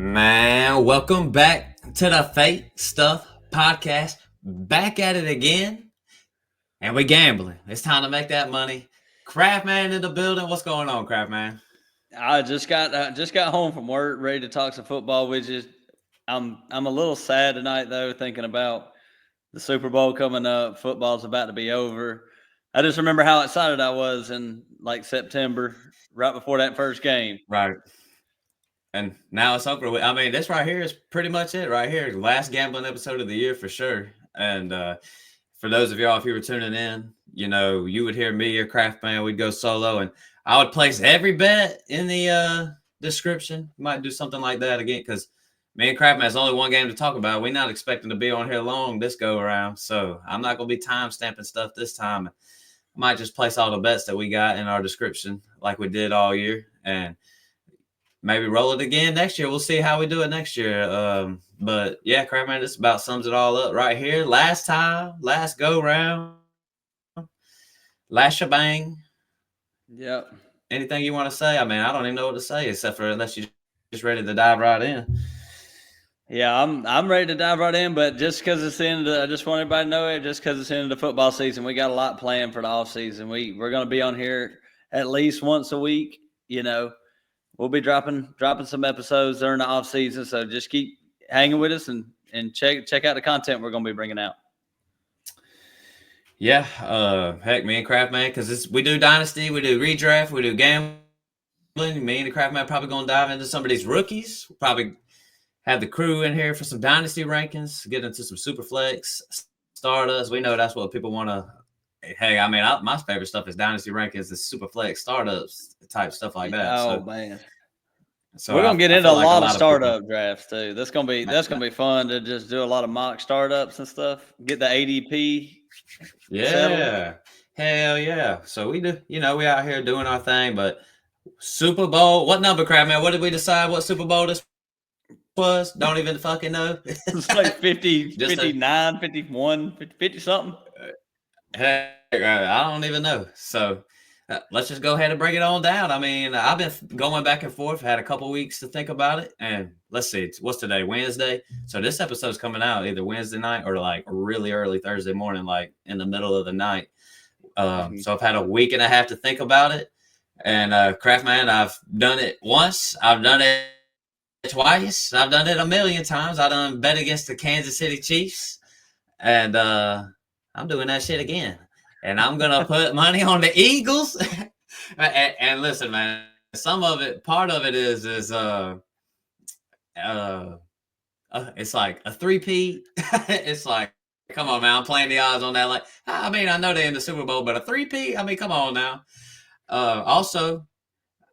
Man, welcome back to the Fake Stuff Podcast. Back at it again, and we gambling. It's time to make that money. Craft Man in the building. What's going on, Craft Man? I just got home from work, ready to talk some football. I'm a little sad tonight though, thinking about the Super Bowl coming up. Football's about to be over. I just remember how excited I was in like September, right before that first game. Right. And now it's over with. I mean, this right here is pretty much it right here. Last gambling episode of the year for sure. And for those of y'all, if you were tuning in, you would hear me or Craft Man. We'd go solo, and I would place every bet in the description. Might do something like that again because me and Craft Man is only one game to talk about. We're not expecting to be on here long this go around, so I'm not gonna be time stamping stuff this time. I might just place all the bets that we got in our description like we did all year, and maybe roll it again next year. We'll see how we do it next year. But yeah, Crackman, this about sums it all up right here. Last time, last go round, last shebang. Yep. Anything you want to say? I mean, I don't even know what to say except for unless you're just ready to dive right in. Yeah, I'm ready to dive right in, but just because it's the end of I just want everybody to know it, just because it's the end of the football season, we got a lot planned for the off season. We're gonna be on here at least once a week, we'll be dropping some episodes during the off season. So just keep hanging with us and check out the content we're going to be bringing out. Yeah, heck, me and Craft Man, because we do Dynasty, we do redraft, we do gambling. Me and the Craft Man probably going to dive into some of these rookies. We'll probably have the crew in here for some Dynasty rankings, get into some super flex startups. We know that's what people want to. Hey, I mean, my favorite stuff is Dynasty rankings, the super flex startups type stuff like that. Oh, man. So we're gonna get into a lot of startup drafts too. That's gonna be fun to just do a lot of mock startups and stuff. Get the ADP. Yeah, settled. hell yeah. So we do. We out here doing our thing. But Super Bowl, what number, Crab Man? What did we decide? What Super Bowl this was? Don't even fucking know. It's like 50, 59, 51, 50 something. Heck, I don't even know. So. Let's just go ahead and bring it on down. I mean, I've been going back and forth, had a couple weeks to think about it. And let's see, what's today? Wednesday. So this episode's coming out either Wednesday night or like really early Thursday morning, like in the middle of the night. So I've had a week and a half to think about it. And Craftman, I've done it once. I've done it twice. I've done it a million times. I done bet against the Kansas City Chiefs. And I'm doing that shit again. And I'm going to put money on the Eagles. and listen, man, part of it is it's like a three-peat. It's like, come on, man, I'm playing the odds on that. Like, I mean, I know they're in the Super Bowl, but a three-peat? I mean, come on now. Also,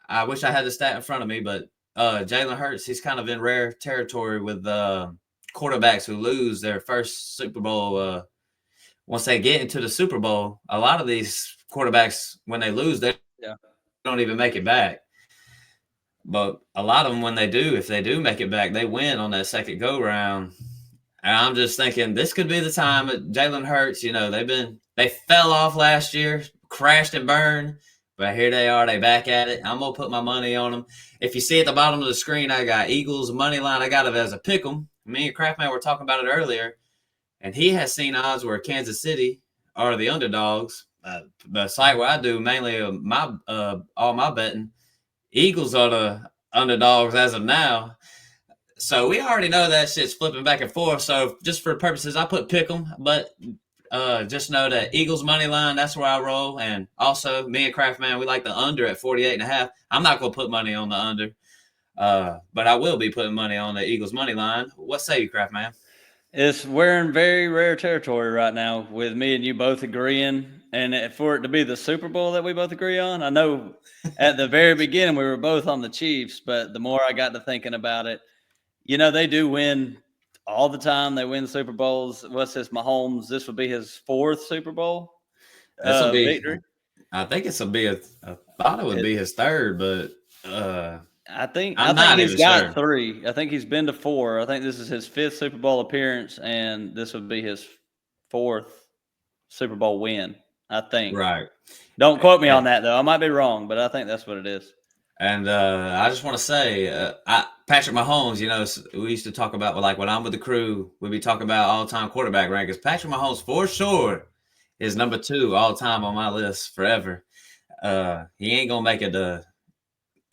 I wish I had the stat in front of me, but Jalen Hurts, he's kind of in rare territory with quarterbacks who lose their first Super Bowl once they get into the Super Bowl. A lot of these quarterbacks, when they lose, they don't even make it back. But a lot of them, when they do, if they do make it back, they win on that second go round. And I'm just thinking this could be the time. Jalen Hurts, they fell off last year, crashed and burned, but here they are. They back at it. I'm gonna put my money on them. If you see at the bottom of the screen, I got Eagles money line. I got it as a pick 'em. Me and Craftman were talking about it earlier. And he has seen odds where Kansas City are the underdogs. The site where I do mainly all my betting, Eagles are the underdogs as of now. So we already know that shit's flipping back and forth. So just for purposes, I put pick 'em, but just know that Eagles money line, that's where I roll. And also, me and Craftman, we like the under at 48.5. I'm not going to put money on the under, but I will be putting money on the Eagles money line. What say you, Craftman? We're in very rare territory right now with me and you both agreeing. And for it to be the Super Bowl that we both agree on, I know at the very beginning we were both on the Chiefs, but the more I got to thinking about it, they do win all the time. They win Super Bowls. What's this, Mahomes? This would be his fourth Super Bowl victory. I think this will be I thought it would be his third, but I think he's got three. I think he's been to four. I think this is his fifth Super Bowl appearance, and this would be his fourth Super Bowl win, I think. Right. Don't quote me on that, though. I might be wrong, but I think that's what it is. And I just want to say, Patrick Mahomes, we used to talk about, like, when I'm with the crew, we'd be talking about all-time quarterback rankings. Patrick Mahomes, for sure, is number 2 all-time on my list forever. He ain't gonna make it to.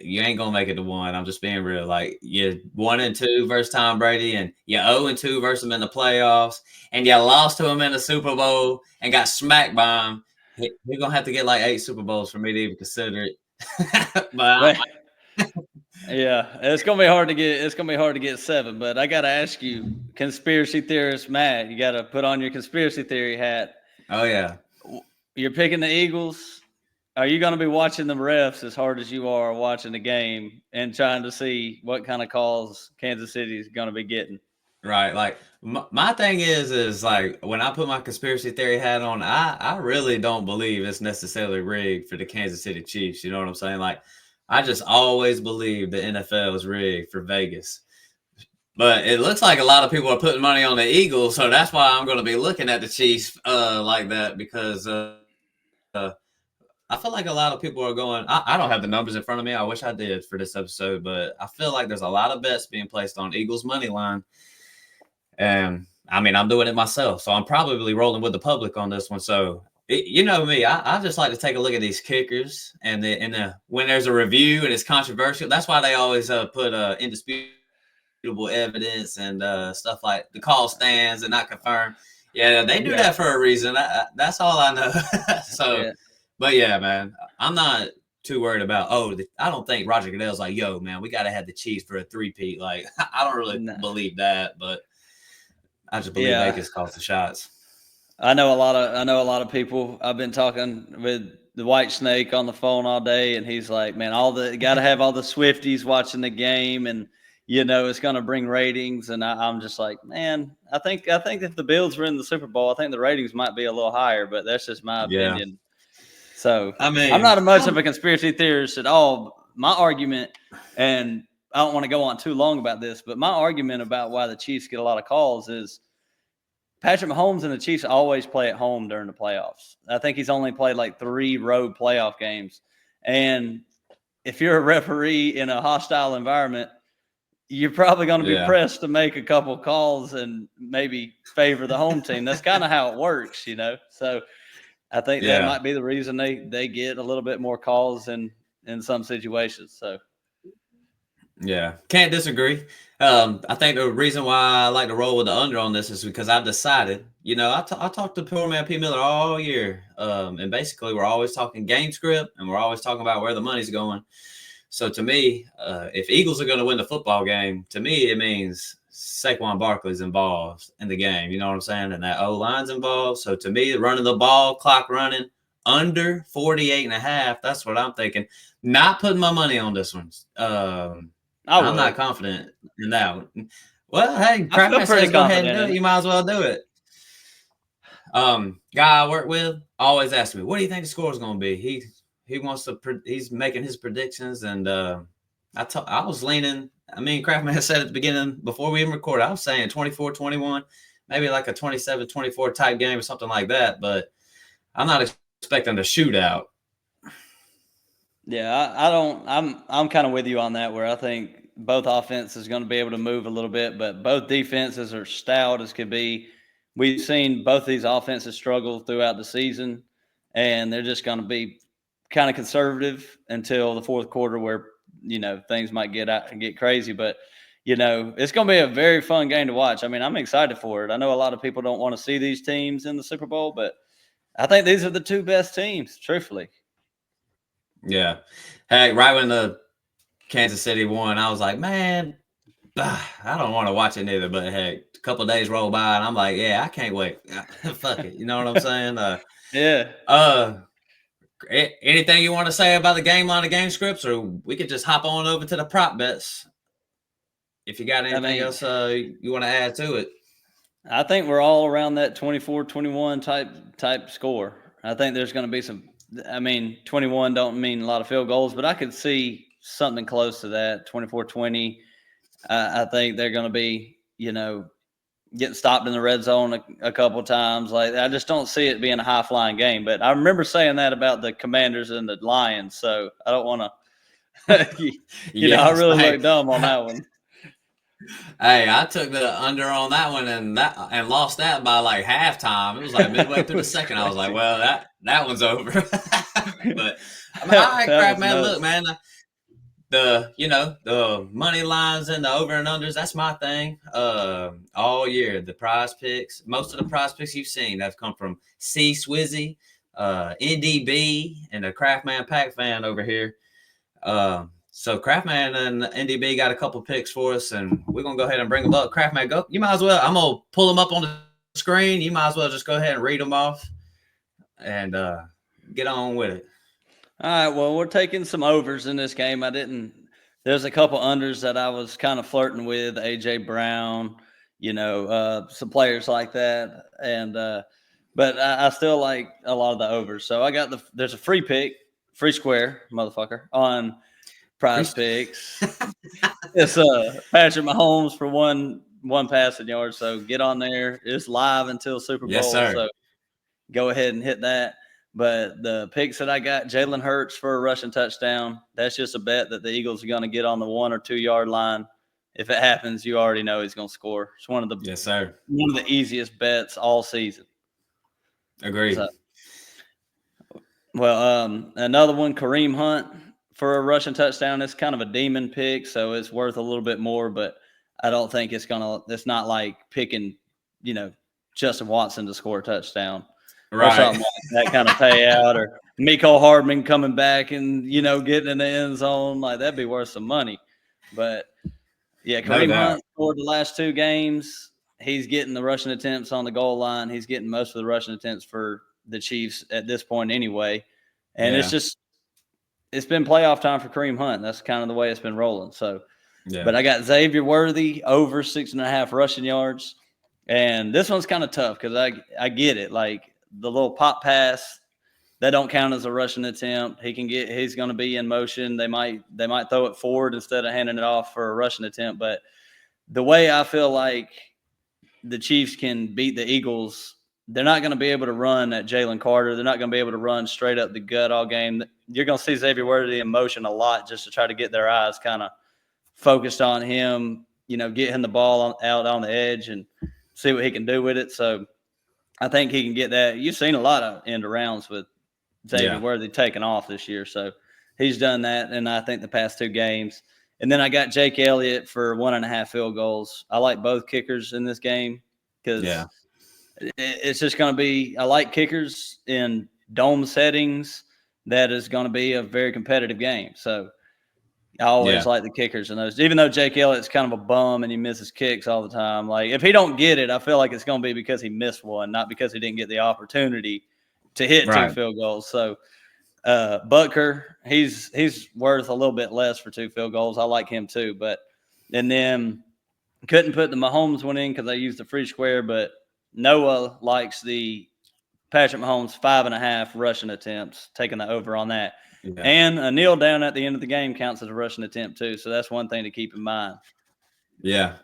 You ain't gonna make it to 1. I'm just being real. Like, you 1-2 versus Tom Brady, and you 0-2 versus him in the playoffs, and you lost to him in the Super Bowl and got smacked by him. You're gonna have to get like 8 Super Bowls for me to even consider it. But Well, yeah, it's gonna be hard to get. It's gonna be hard to get 7. But I gotta ask you, conspiracy theorist Matt, you gotta put on your conspiracy theory hat. oh yeah, You're picking the Eagles. Are you going to be watching the refs as hard as you are watching the game and trying to see what kind of calls Kansas City is going to be getting? right. Like, my thing is like, when I put my conspiracy theory hat on, I really don't believe it's necessarily rigged for the Kansas City Chiefs. You know what I'm saying? Like, I just always believe the NFL is rigged for Vegas. But it looks like a lot of people are putting money on the Eagles, so that's why I'm going to be looking at the Chiefs like that, because I feel like a lot of people are going. I don't have the numbers in front of me. I wish I did for this episode, but I feel like there's a lot of bets being placed on Eagles money line, and I mean, I'm doing it myself, so I'm probably rolling with the public on this one. So you know me, I just like to take a look at these kickers, and when there's a review and it's controversial, that's why they always put indisputable evidence and stuff like the call stands and not confirmed. Yeah, they do that for a reason. That's all I know. So. Yeah. But yeah, man, I'm not too worried about. I don't think Roger Goodell's like, yo, man, we gotta have the Chiefs for a 3-peat. Like, I don't really believe that, but I just believe Vegas calls the shots. I know a lot of people. I've been talking with the White Snake on the phone all day, and he's like, man, got to have all the Swifties watching the game, and it's going to bring ratings. And I'm just like, man, I think if the Bills were in the Super Bowl, I think the ratings might be a little higher, but that's just my opinion. So I mean, I'm not much of a conspiracy theorist at all. My argument, and I don't want to go on too long about this, but my argument about why the Chiefs get a lot of calls is Patrick Mahomes and the Chiefs always play at home during the playoffs. I think he's only played like 3 road playoff games. And if you're a referee in a hostile environment, you're probably going to be pressed to make a couple calls and maybe favor the home team. That's kind of how it works, So I think that might be the reason they get a little bit more calls in some situations. So, yeah, can't disagree. I think the reason why I like to roll with the under on this is because I've decided, I talked to poor man P. Miller all year, and basically we're always talking game script and we're always talking about where the money's going. So to me, if Eagles are going to win the football game, to me it means Saquon Barkley's involved in the game. You know what I'm saying? And that O-line's involved. So to me, running the ball, clock running, under 48.5, that's what I'm thinking. Not putting my money on this one. I'm not confident in that one. Well, hey, Craftman says go ahead and do it. You might as well do it. Guy I work with always asks me, what do you think the score is going to be? He wants to. He's making his predictions, and I was leaning. I mean, Craftman said at the beginning, before we even recorded, I was saying 24-21, maybe like a 27-24 type game or something like that. But I'm not expecting a shootout. Yeah, I don't. I'm kind of with you on that. Where I think both offenses is going to be able to move a little bit, but both defenses are stout as could be. We've seen both these offenses struggle throughout the season, and they're just going to be kind of conservative until the fourth quarter, where things might get crazy. But it's going to be a very fun game to watch. I mean, I'm excited for it. I know a lot of people don't want to see these teams in the Super Bowl, but I think these are the 2 best teams, truthfully. Yeah. Hey, right when the Kansas City won, I was like, man, I don't want to watch it neither. But hey, a couple of days roll by, and I'm like, yeah, I can't wait. Fuck it. You know what I'm saying? Yeah. Anything you want to say about the game line of game scripts, or we could just hop on over to the prop bets if you got anything else you want to add to it. I think we're all around that 24-21 type score. I think there's going to be some. I mean, 21 don't mean a lot of field goals, but I could see something close to that, 24-20. I think they're going to be, getting stopped in the red zone a couple of times. Like, I just don't see it being a high-flying game. But I remember saying that about the Commanders and the Lions, so I don't want to. I really look dumb on that one. Hey, I took the under on that one and lost that by like halftime. It was like midway It through the was second. I was like, crazy. well, that one's over. But I mean, all right, That crap, was man. Look, nuts. man, the money lines and the over and unders. That's my thing. All year the prize picks. Most of the prize picks you've seen have come from C Swizzy, NDB, and the Craftman Pack fan over here. So Craftman and NDB got a couple picks for us, and we're gonna go ahead and bring them up. Craftman, go. You might as well. I'm gonna pull them up on the screen. You might as well just go ahead and read them off and get on with it. All right, well, we're taking some overs in this game. There's a couple unders that I was kind of flirting with, AJ Brown, some players like that. But I still like a lot of the overs. So there's a free pick, free square, motherfucker, on Prize Priest. Picks. It's Patrick Mahomes for one passing yard. So get on there. It's live until Super Yes, Bowl. sir. So go ahead and hit that. But the picks that I got, Jalen Hurts for a rushing touchdown. That's just a bet that the Eagles are going to get on the 1 or 2 yard line. If it happens, you already know he's going to score. It's Yes, sir. one of the easiest bets all season. Agreed. So, another one, Kareem Hunt for a rushing touchdown. It's kind of a demon pick, so it's worth a little bit more. But I don't think it's not like picking, Justin Watson to score a touchdown or Right. something like that kind of payout, or Miko Hardman coming back and getting in the end zone. Like, that'd be worth some money. But yeah, No Kareem doubt. Hunt scored the last 2 games. He's getting the rushing attempts on the goal line. He's getting most of the rushing attempts for the Chiefs at this point anyway. And Yeah. it's been playoff time for Kareem Hunt. That's kind of the way it's been rolling. So, Yeah. but I got Xavier Worthy over 6.5 rushing yards. And this one's kind of tough because I get it. Like, the little pop pass, that don't count as a rushing attempt. He's going to be in motion. They might throw it forward instead of handing it off for a rushing attempt. But the way I feel like the Chiefs can beat the Eagles, they're not going to be able to run at Jalen Carter. They're not going to be able to run straight up the gut all game. You're going to see Xavier Worthy in motion a lot just to try to get their eyes kind of focused on him, get him the ball out on the edge and see what he can do with it. So I think he can get that. You've seen a lot of end arounds with Xavier Yeah. Worthy taking off this year. So he's done that. And I think the past 2 games. And then I got Jake Elliott for 1.5 field goals. I like both kickers in this game because Yeah. it's just going to be – I like kickers in dome settings. That is going to be a very competitive game. So I always Yeah. like the kickers in those. Even though Jake Elliott's kind of a bum and he misses kicks all the time, like, if he don't get it, I feel like it's going to be because he missed one, not because he didn't get the opportunity to hit 2 Right. field goals. So Butker, he's worth a little bit less for 2 field goals. I like him too. And then couldn't put the Mahomes one in because I used the free square, but Noah likes the Patrick Mahomes 5.5 rushing attempts, taking the over on that. Yeah. And a kneel down at the end of the game counts as a rushing attempt too. So that's one thing to keep in mind. Yeah.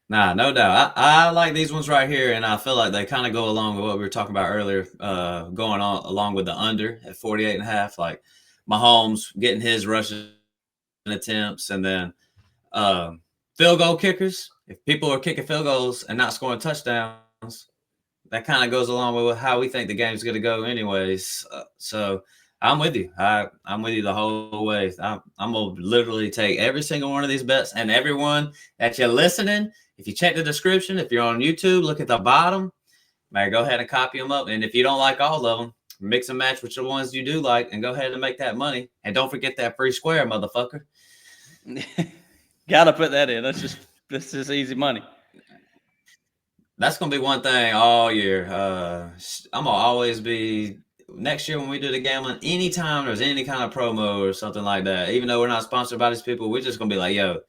Nah, no doubt. I like these ones right here, and I feel like they kind of go along with what we were talking about earlier, going on along with the under at 48.5. Like Mahomes getting his rushing attempts, and then field goal kickers. If people are kicking field goals and not scoring touchdowns, that kind of goes along with how we think the game's going to go, anyways. So I'm with you. I'm with you the whole way. I'm going to literally take every single one of these bets, and everyone that you're listening, if you check the description, if you're on YouTube, look at the bottom, man, go ahead and copy them up. And if you don't like all of them, mix and match with the ones you do like and go ahead and make that money. And don't forget that free square, motherfucker. Got to put that in. That's just easy money. That's gonna be one thing all year. I'm gonna always be next year when we do the gambling. Anytime there's any kind of promo or something like that, even though we're not sponsored by these people, we're just gonna be like, "Yo,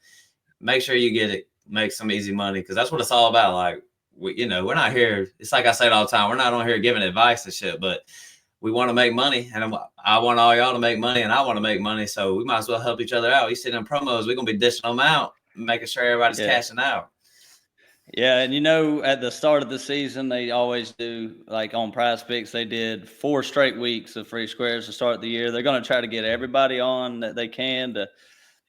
make sure you get it, make some easy money," because that's what it's all about. Like, we're not here. It's like I say it all the time. We're not on here giving advice and shit, but we want to make money, and I want all y'all to make money, and I want to make money. So we might as well help each other out. You see them promos, we're gonna be dishing them out, making sure everybody's Yeah. cashing out. Yeah, and at the start of the season, they always do, like on Prize Picks, they did 4 straight weeks of free squares to start the year. They're going to try to get everybody on that they can to,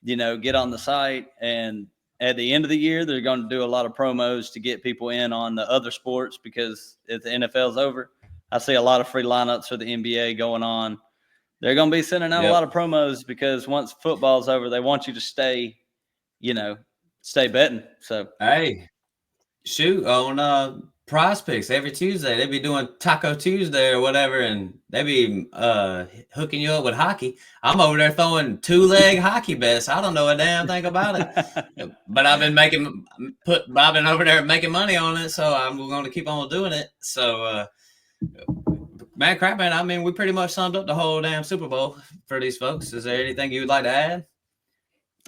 get on the site. And at the end of the year, they're going to do a lot of promos to get people in on the other sports because if the NFL's over, I see a lot of free lineups for the NBA going on. They're going to be sending out a lot of promos because once football's over, they want you to stay, stay betting. So, hey, shoot, on Prize Picks every Tuesday, they be doing Taco Tuesday or whatever, and they be hooking you up with hockey. I'm over there throwing 2-leg hockey bets. I don't know a damn thing about it, but I've been over there making money on it, so I'm going to keep on doing it. So, man, crap, man. I mean, we pretty much summed up the whole damn Super Bowl for these folks. Is there anything you would like to add?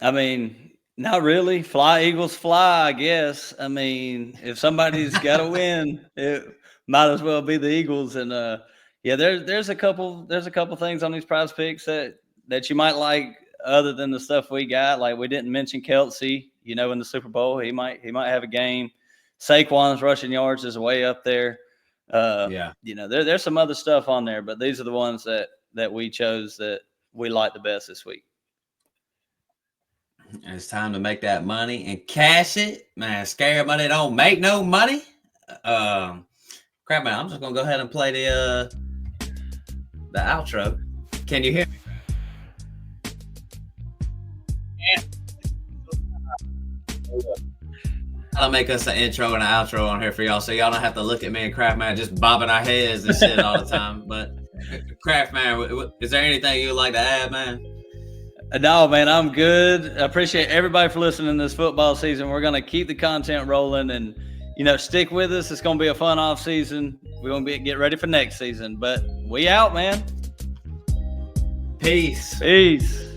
I mean, not really. Fly, Eagles, fly, I guess. I mean, if somebody's got to win, it might as well be the Eagles. And there's a couple things on these Prize Picks that you might like other than the stuff we got. Like we didn't mention Kelsey, in the Super Bowl. He might have a game. Saquon's rushing yards is way up there. There's some other stuff on there, but these are the ones that we chose that we like the best this week. It's time to make that money and cash it, man. Scary money don't make no money. Crap, man. I'm just gonna go ahead and play the outro. Can you hear me? I'll make us an intro and an outro on here for y'all, so y'all don't have to look at me and Craft Man just bobbing our heads and shit all the time. But Craft Man, is there anything you'd like to add, man? No, man, I'm good. I appreciate everybody for listening this football season. We're gonna keep the content rolling, and stick with us. It's gonna be a fun off season. We're gonna get ready for next season. But we out, man. Peace. Peace.